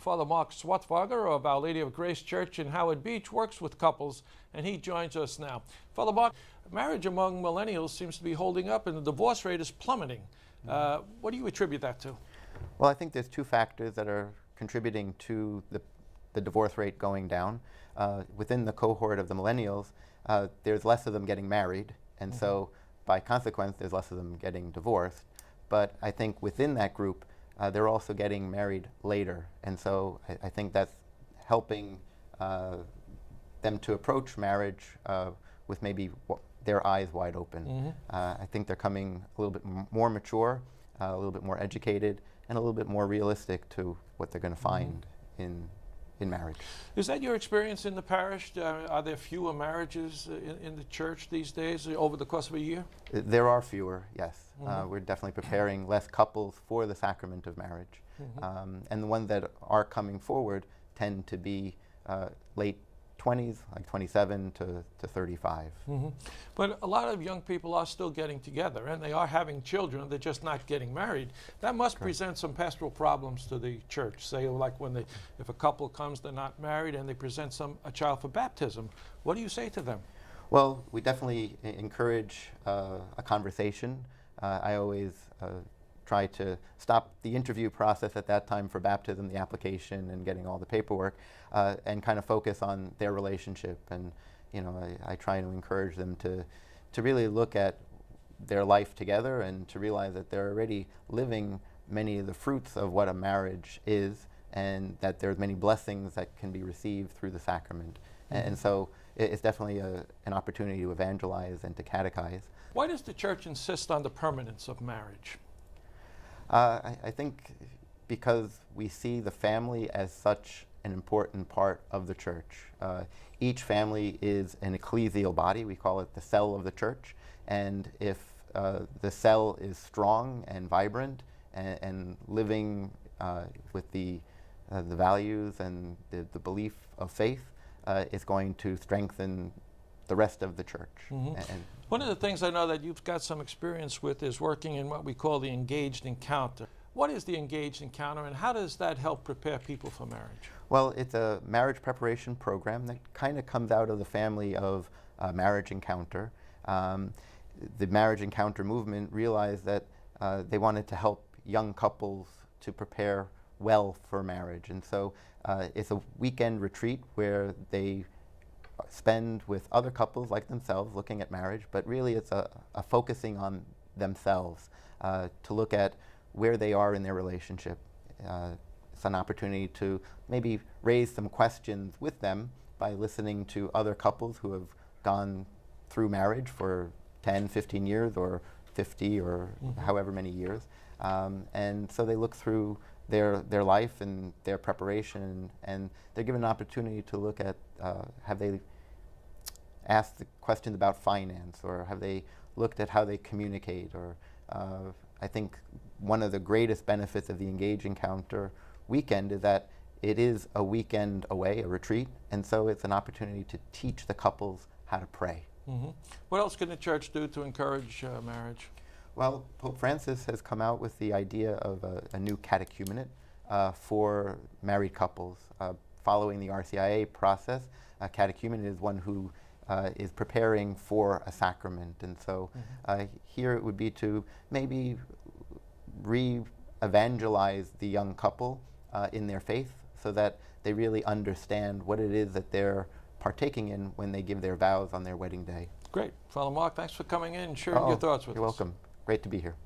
Father Marc Swartvagher of Our Lady of Grace Church in Howard Beach works with couples, and he joins us now. Father Marc, marriage among millennials seems to be holding up, and the divorce rate is plummeting. What do you attribute that to? Well, I think there's two factors that are contributing to the divorce rate going down. Within the cohort of the millennials, there's less of them getting married, and so by consequence, there's less of them getting divorced. But I think within that group, they're also getting married later, and so I think that's helping them to approach marriage with maybe their eyes wide open. I think they're coming a little bit more mature, a little bit more educated, and a little bit more realistic to what they're going to find in marriage. Is that your experience in the parish? Are there fewer marriages in the church these days over the course of a year? There are fewer, yes. We're definitely preparing less couples for the sacrament of marriage. And the ones that are coming forward tend to be late 20s, like 27 to 35. But a lot of young people are still getting together, and they are having children. They're just not getting married. That must present some pastoral problems to the church. Say, like if a couple comes, they're not married, and they present a child for baptism. What do you say to them? Well, we definitely encourage a conversation. I always try to stop the interview process at that time for baptism, the application, and getting all the paperwork, and kind of focus on their relationship. And I try to encourage them to really look at their life together and to realize that they're already living many of the fruits of what a marriage is, and that there's many blessings that can be received through the sacrament. And so it's definitely an opportunity to evangelize and to catechize. Why does the church insist on the permanence of marriage? I think because we see the family as such an important part of the church. Each family is an ecclesial body. We call it the cell of the church. And if the cell is strong and vibrant and living with the values and the belief of faith, it's going to strengthen the rest of the church. And one of the things I know that you've got some experience with is working in what we call the engaged encounter. What is the engaged encounter, and how does that help prepare people for marriage? Well, it's a marriage preparation program that kind of comes out of the family of Marriage Encounter. The Marriage Encounter movement realized that they wanted to help young couples to prepare well for marriage. And so it's a weekend retreat where they spend with other couples like themselves looking at marriage, but really it's a focusing on themselves to look at where they are in their relationship. It's an opportunity to maybe raise some questions with them by listening to other couples who have gone through marriage for 10, 15 years or 50 or however many years. And so they look through their life and their preparation, and they're given an opportunity to look at have they asked the questions about finance, or have they looked at how they communicate, or I think one of the greatest benefits of the Engage Encounter weekend is that it is a weekend away, a retreat, and so it's an opportunity to teach the couples how to pray. What else can the church do to encourage marriage? Well, Pope Francis has come out with the idea of a new catechumenate for married couples. Following the RCIA process, a catechumenate is one who is preparing for a sacrament. And so here it would be to maybe re-evangelize the young couple in their faith so that they really understand what it is that they're partaking in when they give their vows on their wedding day. Great. Father Marc, thanks for coming in and sharing your thoughts with us. You're welcome. Great to be here.